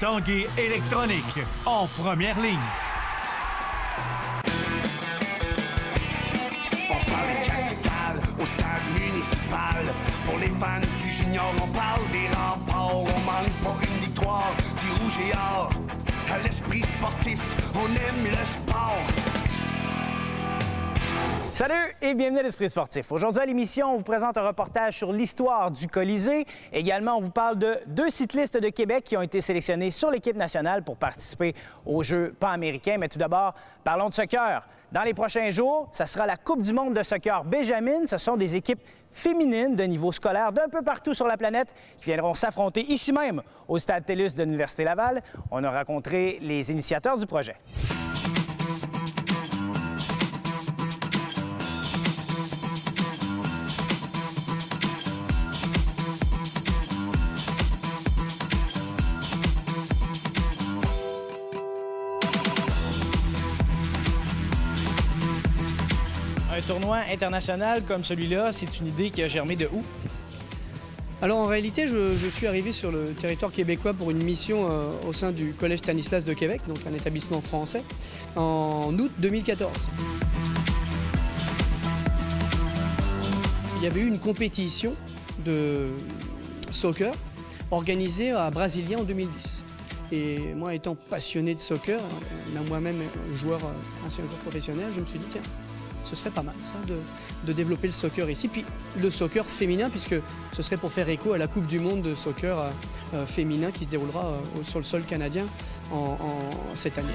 Tanguay électronique, en première ligne. On parle de capitale au stade municipal. Pour les fans du junior, on parle des remparts. On manque pas une victoire du rouge et or. À l'esprit sportif, on aime le sport. Salut et bienvenue à l'Esprit sportif. Aujourd'hui à l'émission, on vous présente un reportage sur l'histoire du Colisée. Également, on vous parle de 2 cyclistes de Québec qui ont été sélectionnés sur l'équipe nationale pour participer aux Jeux panaméricains. Mais tout d'abord, parlons de soccer. Dans les prochains jours, ça sera la Coupe du monde de soccer Benjamin. Ce sont des équipes féminines de niveau scolaire d'un peu partout sur la planète qui viendront s'affronter ici même au Stade TELUS de l'Université Laval. On a rencontré les initiateurs du projet. Un tournoi international comme celui-là, c'est une idée qui a germé de où? Alors en réalité, je suis arrivé sur le territoire québécois pour une mission au sein du Collège Stanislas de Québec, donc un établissement français, en août 2014. Il y avait eu une compétition de soccer organisée à Brasilia en 2010. Et moi, étant passionné de soccer, moi-même ancien joueur professionnel, je me suis dit, tiens, ce serait pas mal ça, de développer le soccer ici. Puis le soccer féminin, puisque ce serait pour faire écho à la Coupe du monde de soccer féminin qui se déroulera sur le sol canadien cette année.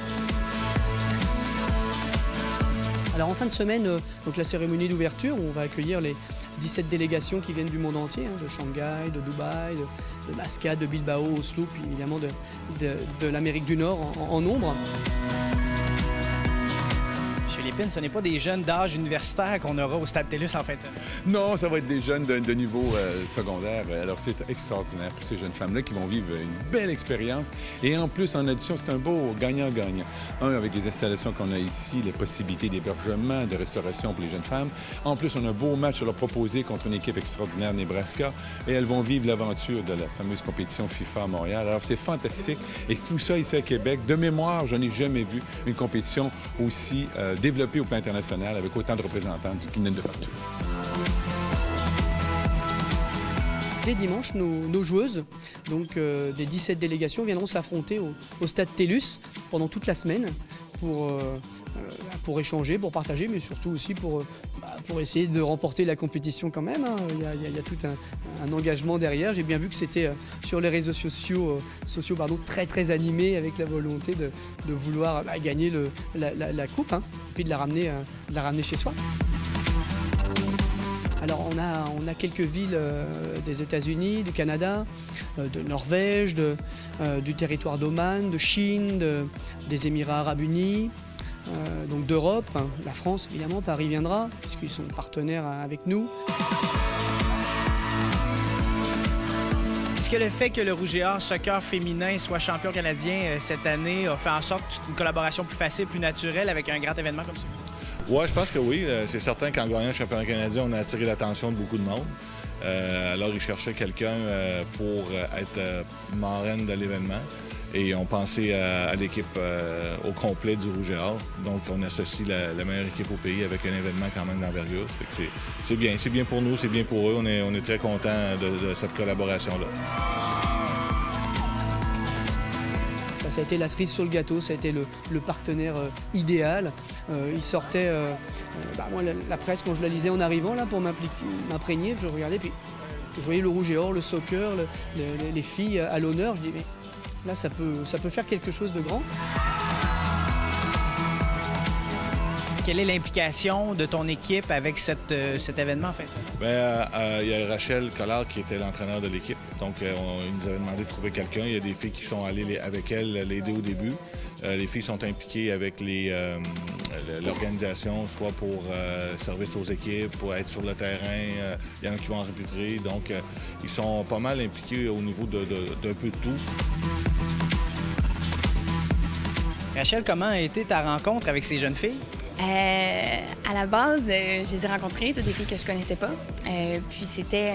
Alors en fin de semaine, donc la cérémonie d'ouverture, où on va accueillir les 17 délégations qui viennent du monde entier, de Shanghai, de Dubaï, de Mascate, de Bilbao, Oslo, puis évidemment de l'Amérique du Nord en nombre. Chez les Pins, ce n'est pas des jeunes d'âge universitaire qu'on aura au Stade TELUS en fin de semaine. Non, ça va être des jeunes de niveau secondaire. Alors, c'est extraordinaire pour ces jeunes femmes-là qui vont vivre une belle expérience. Et en plus, en addition, c'est un beau gagnant-gagnant. Un, avec les installations qu'on a ici, les possibilités d'hébergement, de restauration pour les jeunes femmes. En plus, on a un beau match à leur proposer contre une équipe extraordinaire, Nebraska. Et elles vont vivre l'aventure de la fameuse compétition FIFA à Montréal. Alors, c'est fantastique. Et tout ça ici à Québec, de mémoire, je n'ai jamais vu une compétition aussi développée au plan international avec autant de représentants qui viennent de partout. Dès dimanche, nos joueuses, donc des 17 délégations, viendront s'affronter au Stade TELUS pendant toute la semaine pour échanger, pour partager, mais surtout aussi pour essayer de remporter la compétition quand même. Hein. Il y a tout un engagement derrière. J'ai bien vu que c'était sur les réseaux sociaux très très animé avec la volonté de vouloir gagner la coupe, hein, puis de la ramener chez soi. Alors on a quelques villes des États-Unis, du Canada, de Norvège, du territoire d'Oman, de Chine, des Émirats arabes unis, donc d'Europe, hein, la France évidemment, Paris viendra puisqu'ils sont partenaires avec nous. Est-ce que le fait que le Rouge et Or soccer féminin soit champion canadien cette année a fait en sorte une collaboration plus facile, plus naturelle avec un grand événement comme celui-là? Oui, je pense que oui. C'est certain qu'en gagnant le championnat canadien, on a attiré l'attention de beaucoup de monde. Alors, ils cherchaient quelqu'un pour être marraine de l'événement. Et on pensait à l'équipe au complet du Rouge et Or. Donc, on associe la meilleure équipe au pays avec un événement quand même d'envergure. C'est bien pour nous, c'est bien pour eux. On est très contents de cette collaboration-là. Ça a été la cerise sur le gâteau, ça a été le partenaire idéal. Il sortait, moi, la presse, quand je la lisais en arrivant là, pour m'imprégner, je regardais, puis je voyais le Rouge et Or, le soccer, les filles à l'honneur. Je dis, mais là, ça peut faire quelque chose de grand. Quelle est l'implication de ton équipe avec cet événement, en fait? Il y a Rachel Collard qui était l'entraîneur de l'équipe. Donc, il nous avait demandé de trouver quelqu'un. Il y a des filles qui sont allées avec elle l'aider au début. Les filles sont impliquées avec l'organisation, soit pour service aux équipes, pour être sur le terrain. Il y en a qui vont arbitrer. Donc, ils sont pas mal impliqués au niveau d'un peu de tout. Rachel, comment a été ta rencontre avec ces jeunes filles? À la base, je les ai rencontrées, toutes des filles que je connaissais pas. Puis c'était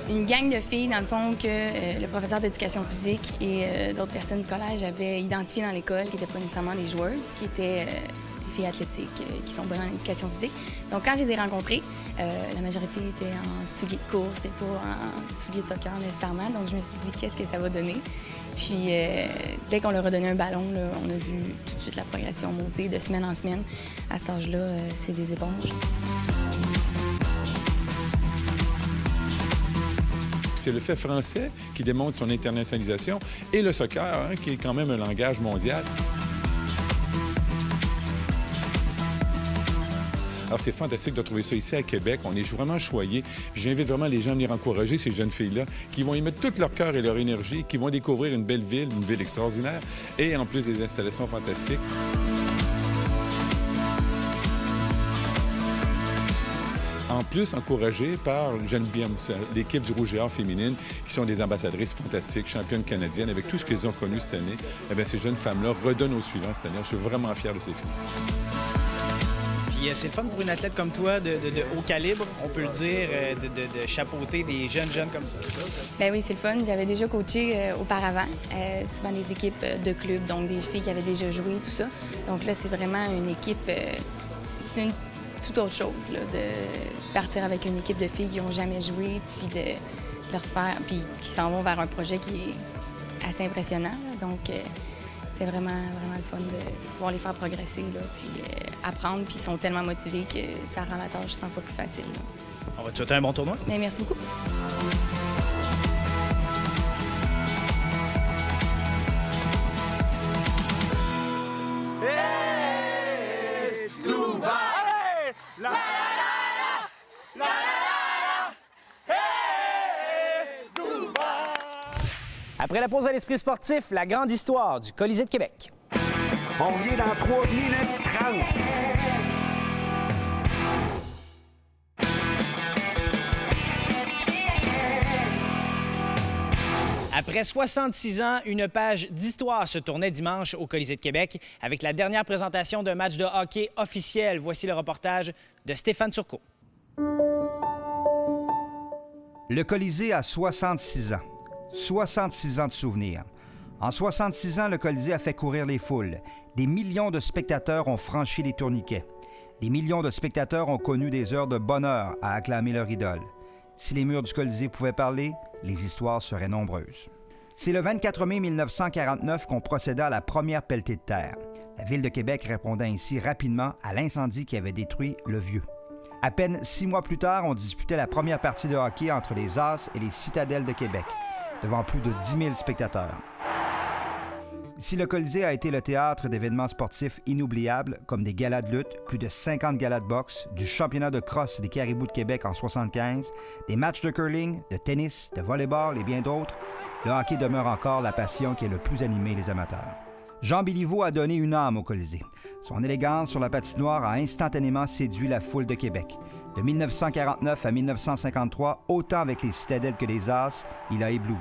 une gang de filles, dans le fond, que le professeur d'éducation physique et d'autres personnes du collège avaient identifiées dans l'école, qui n'étaient pas nécessairement des joueuses, qui étaient des filles athlétiques, qui sont bonnes en éducation physique. Donc, quand je les ai rencontrées, la majorité était en souliers de course et pas en souliers de soccer nécessairement. Donc, je me suis dit, qu'est-ce que ça va donner? Puis, dès qu'on leur a donné un ballon, là, on a vu tout de suite la progression monter de semaine en semaine. À cet âge-là, c'est des éponges. C'est le fait français qui démontre son internationalisation et le soccer, qui est quand même un langage mondial. Alors, c'est fantastique de trouver ça ici à Québec. On est vraiment choyés. J'invite vraiment les gens à venir encourager ces jeunes filles-là qui vont y mettre tout leur cœur et leur énergie, qui vont découvrir une belle ville, une ville extraordinaire et en plus des installations fantastiques. En plus, encouragés par, j'aime bien l'équipe du Rouge et Or féminine, qui sont des ambassadrices fantastiques, championnes canadiennes, avec tout ce qu'elles ont connu cette année. Eh bien, ces jeunes femmes-là redonnent aux suivants cette année. Je suis vraiment fier de ces filles. Puis c'est le fun pour une athlète comme toi, de haut calibre, on peut le dire, de chapeauter des jeunes comme ça. Ben oui, c'est le fun. J'avais déjà coaché auparavant, souvent des équipes de clubs, donc des filles qui avaient déjà joué, tout ça. Donc là, c'est vraiment une équipe, c'est une toute autre chose, là, de partir avec une équipe de filles qui n'ont jamais joué, puis de leur faire, puis qui s'en vont vers un projet qui est assez impressionnant. Là. Donc, c'est vraiment le fun de pouvoir les faire progresser, là, puis apprendre, puis ils sont tellement motivés que ça rend la tâche 100 fois plus facile. Là. On va te souhaiter un bon tournoi. Bien, merci beaucoup. Après la pause à l'Esprit sportif, la grande histoire du Colisée de Québec. On revient dans 3 minutes 30. Après 66 ans, une page d'histoire se tournait dimanche au Colisée de Québec avec la dernière présentation d'un match de hockey officiel. Voici le reportage de Stéphane Turcot. Le Colisée a 66 ans. 66 ans de souvenirs. En 66 ans, le Colisée a fait courir les foules. Des millions de spectateurs ont franchi les tourniquets. Des millions de spectateurs ont connu des heures de bonheur à acclamer leur idole. Si les murs du Colisée pouvaient parler, les histoires seraient nombreuses. C'est le 24 mai 1949 qu'on procéda à la première pelletée de terre. La Ville de Québec répondant ainsi rapidement à l'incendie qui avait détruit le Vieux. À peine 6 mois plus tard, on disputait la première partie de hockey entre les As et les Citadelles de Québec, devant plus de 10 000 spectateurs. Si le Colisée a été le théâtre d'événements sportifs inoubliables, comme des galas de lutte, plus de 50 galas de boxe, du championnat de crosse des Caribous de Québec en 1975, des matchs de curling, de tennis, de volleyball et bien d'autres, le hockey demeure encore la passion qui a le plus animé les amateurs. Jean Béliveau a donné une âme au Colisée. Son élégance sur la patinoire a instantanément séduit la foule de Québec. De 1949 à 1953, autant avec les Citadelles que les As, il a ébloui.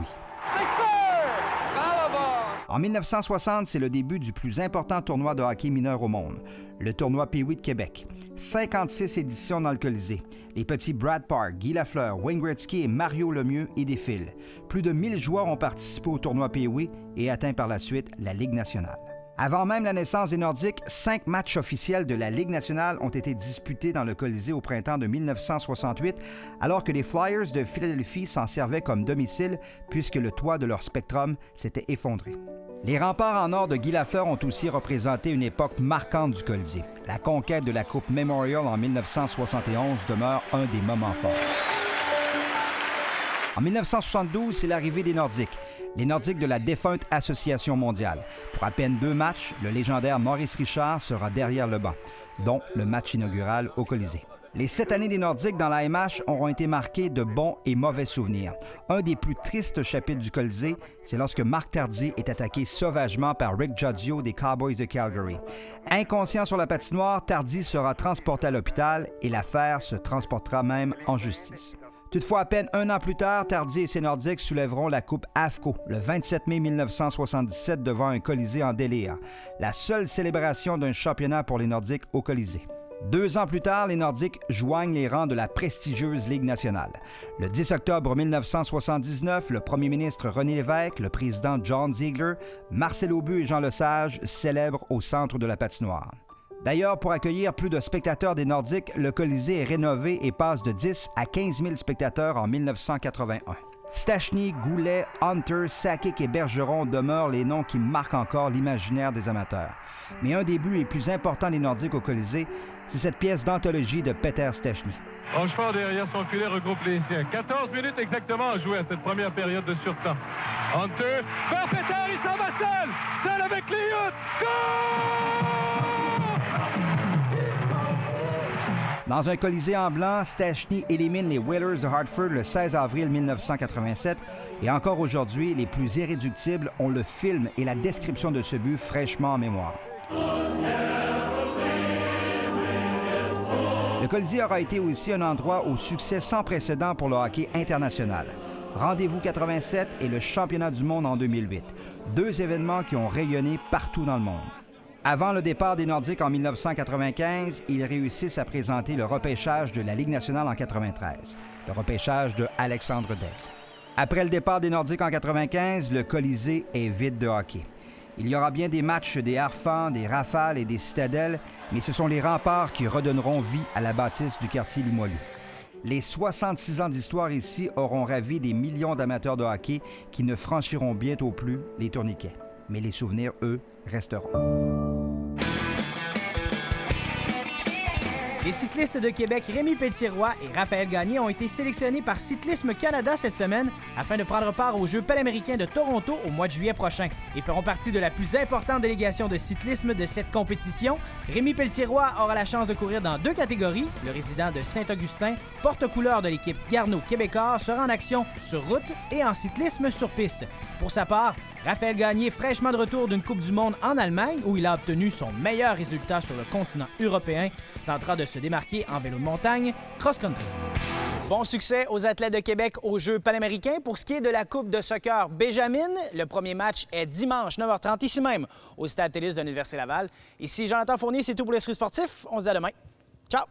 En 1960, c'est le début du plus important tournoi de hockey mineur au monde, le tournoi Pee-Wee de Québec. 56 éditions dans le Colisée. Les petits Brad Park, Guy Lafleur, Wayne Gretzky et Mario Lemieux y défilent. Plus de 1000 joueurs ont participé au tournoi Pee-Wee et atteint par la suite la Ligue nationale. Avant même la naissance des Nordiques, 5 matchs officiels de la Ligue nationale ont été disputés dans le Colisée au printemps de 1968, alors que les Flyers de Philadelphie s'en servaient comme domicile puisque le toit de leur Spectrum s'était effondré. Les remparts en or de Guy Lafleur ont aussi représenté une époque marquante du Colisée. La conquête de la Coupe Memorial en 1971 demeure un des moments forts. En 1972, c'est l'arrivée des Nordiques. Les Nordiques de la défunte Association mondiale. Pour à peine 2 matchs, le légendaire Maurice Richard sera derrière le banc, dont le match inaugural au Colisée. Les 7 années des Nordiques dans la MH auront été marquées de bons et mauvais souvenirs. Un des plus tristes chapitres du Colisée, c'est lorsque Marc Tardy est attaqué sauvagement par Rick Giudio des Cowboys de Calgary. Inconscient sur la patinoire, Tardy sera transporté à l'hôpital et l'affaire se transportera même en justice. Toutefois, à peine 1 an plus tard, Tardy et ses Nordiques soulèveront la Coupe AFCO le 27 mai 1977 devant un Colisée en délire. La seule célébration d'un championnat pour les Nordiques au Colisée. 2 ans plus tard, les Nordiques joignent les rangs de la prestigieuse Ligue nationale. Le 10 octobre 1979, le premier ministre René Lévesque, le président John Ziegler, Marcel Aubu et Jean Lesage célèbrent au centre de la patinoire. D'ailleurs, pour accueillir plus de spectateurs des Nordiques, le Colisée est rénové et passe de 10 à 15 000 spectateurs en 1981. Stachny, Goulet, Hunter, Sakic et Bergeron demeurent les noms qui marquent encore l'imaginaire des amateurs. Mais un des buts les plus importants des Nordiques au Colisée, c'est cette pièce d'anthologie de Peter Stachny. Rochefort derrière son filet regroupe les siens. 14 minutes exactement à jouer à cette première période de surtemps. Hunter, vers Peter, il s'en va seul avec Liut. Goal! Dans un Colisée en blanc, Stachny élimine les Whalers de Hartford le 16 avril 1987 et encore aujourd'hui, les plus irréductibles ont le film et la description de ce but fraîchement en mémoire. Le Colisée aura été aussi un endroit au succès sans précédent pour le hockey international. Rendez-vous 87 et le championnat du monde en 2008. 2 événements qui ont rayonné partout dans le monde. Avant le départ des Nordiques en 1995, ils réussissent à présenter le repêchage de la Ligue nationale en 93, le repêchage de Alexandre Daigle. Après le départ des Nordiques en 95, le Colisée est vide de hockey. Il y aura bien des matchs des Harfans, des Rafales et des Citadelles, mais ce sont les remparts qui redonneront vie à la bâtisse du quartier Limoilou. Les 66 ans d'histoire ici auront ravi des millions d'amateurs de hockey qui ne franchiront bientôt plus les tourniquets. Mais les souvenirs, eux, resteront. Les cyclistes de Québec Rémi Pelletier-Roy et Raphaël Gagné ont été sélectionnés par Cyclisme Canada cette semaine afin de prendre part aux Jeux panaméricains de Toronto au mois de juillet prochain. Ils feront partie de la plus importante délégation de cyclisme de cette compétition. Rémi Pelletier-Roy aura la chance de courir dans 2 catégories. Le résident de Saint-Augustin, porte-couleur de l'équipe Garneau Québécois, sera en action sur route et en cyclisme sur piste. Pour sa part, Raphaël Gagné, fraîchement de retour d'une Coupe du monde en Allemagne, où il a obtenu son meilleur résultat sur le continent européen, tentera de se démarquer en vélo de montagne, cross-country. Bon succès aux athlètes de Québec aux Jeux panaméricains. Pour ce qui est de la Coupe de soccer Benjamin, le premier match est dimanche 9h30, ici même, au Stade Télis de l'Université Laval. Ici Jonathan Fournier, c'est tout pour l'Esprit sportif. On se dit à demain. Ciao!